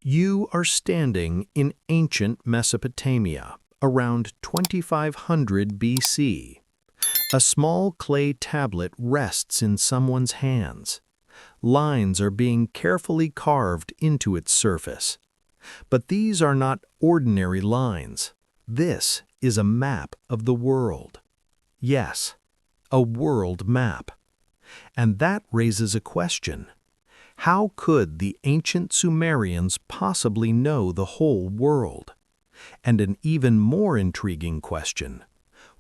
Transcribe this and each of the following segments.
You are standing in ancient Mesopotamia, around 2500 BC. A small clay tablet rests in someone's hands. Lines are being carefully carved into its surface. But these are not ordinary lines. This is a map of the world. Yes, a world map. And that raises a question. How could the ancient Sumerians possibly know the whole world? And an even more intriguing question.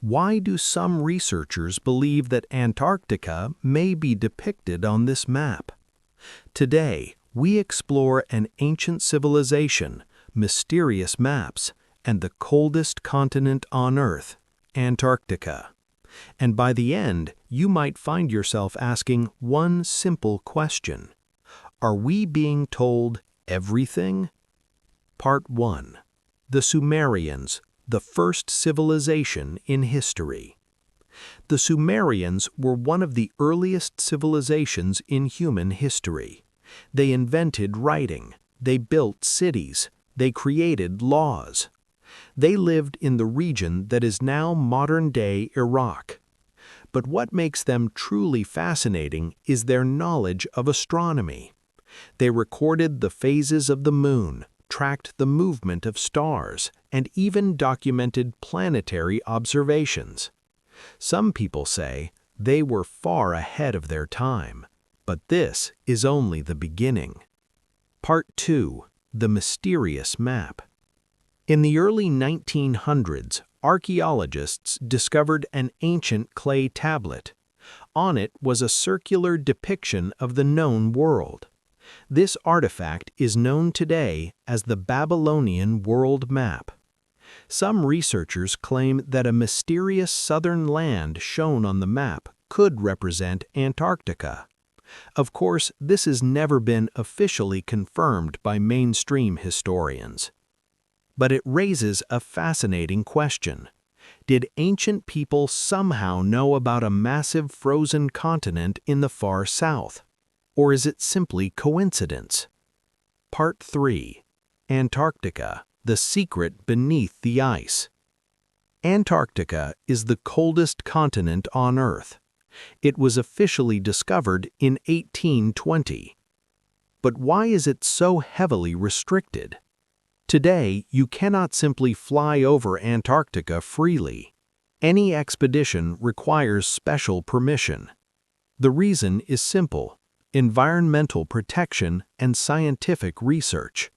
Why do some researchers believe that Antarctica may be depicted on this map? Today, we explore an ancient civilization, mysterious maps, and the coldest continent on Earth, Antarctica. And by the end, you might find yourself asking one simple question. Are we being told everything? Part 1. The Sumerians, the first civilization in history. The Sumerians were one of the earliest civilizations in human history. They invented writing, they built cities, they created laws. They lived in the region that is now modern-day Iraq. But what makes them truly fascinating is their knowledge of astronomy. They recorded the phases of the moon, tracked the movement of stars, and even documented planetary observations. Some people say they were far ahead of their time, but this is only the beginning. Part 2. The Mysterious Map. In the early 1900s, archaeologists discovered an ancient clay tablet. On it was a circular depiction of the known world. This artifact is known today as the Babylonian World Map. Some researchers claim that a mysterious southern land shown on the map could represent Antarctica. Of course, this has never been officially confirmed by mainstream historians. But it raises a fascinating question. Did ancient people somehow know about a massive frozen continent in the far south? Or is it simply coincidence? Part 3. Antarctica, the secret beneath the ice. Antarctica is the coldest continent on Earth. It was officially discovered in 1820. But why is it so heavily restricted? Today, you cannot simply fly over Antarctica freely. Any expedition requires special permission. The reason is simple: environmental protection and scientific research.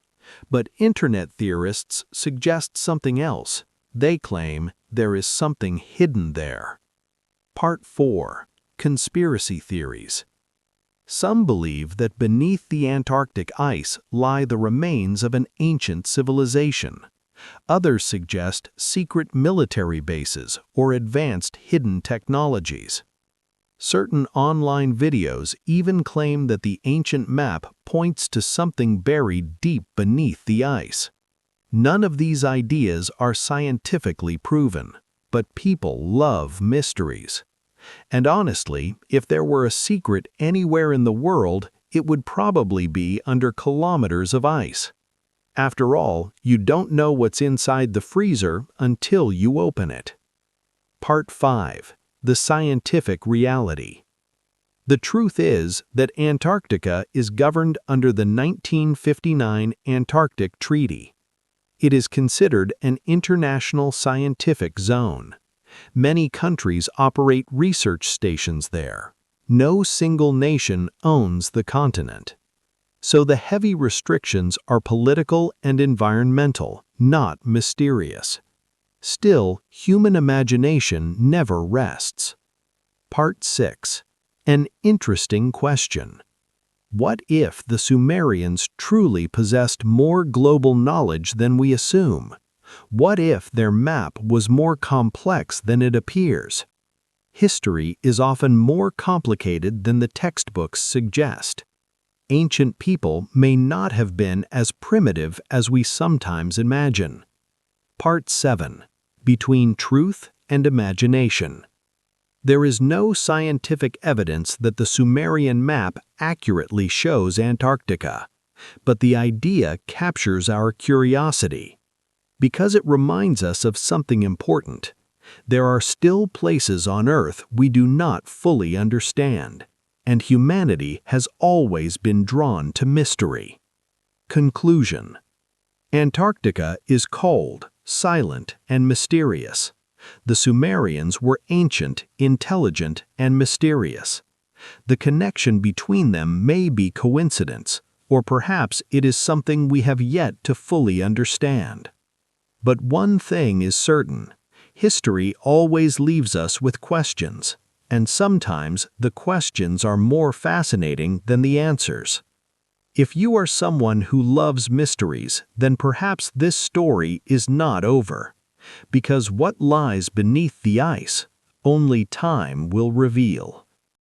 But internet theorists suggest something else. They claim there is something hidden there. Part 4. Conspiracy theories. Some believe that beneath the Antarctic ice lie the remains of an ancient civilization. Others suggest secret military bases or advanced hidden technologies. Certain online videos even claim that the ancient map points to something buried deep beneath the ice. None of these ideas are scientifically proven, but people love mysteries. And honestly, if there were a secret anywhere in the world, it would probably be under kilometers of ice. After all, you don't know what's inside the freezer until you open it. Part 5. The scientific reality. The truth is that Antarctica is governed under the 1959 Antarctic Treaty. It is considered an international scientific zone. Many countries operate research stations there. No single nation owns the continent. So the heavy restrictions are political and environmental, not mysterious. Still, human imagination never rests. Part 6. An interesting question. What if the Sumerians truly possessed more global knowledge than we assume? What if their map was more complex than it appears? History is often more complicated than the textbooks suggest. Ancient people may not have been as primitive as we sometimes imagine. Part 7. Between Truth and Imagination. There is no scientific evidence that the Sumerian map accurately shows Antarctica. but the idea captures our curiosity. Because it reminds us of something important. There are still places on Earth we do not fully understand, and humanity has always been drawn to mystery. Conclusion. Antarctica is cold, silent, and mysterious. The Sumerians were ancient, intelligent, and mysterious. The connection between them may be coincidence, or perhaps it is something we have yet to fully understand. But one thing is certain: history always leaves us with questions, and sometimes the questions are more fascinating than the answers. If you are someone who loves mysteries, then perhaps this story is not over. Because what lies beneath the ice, only time will reveal.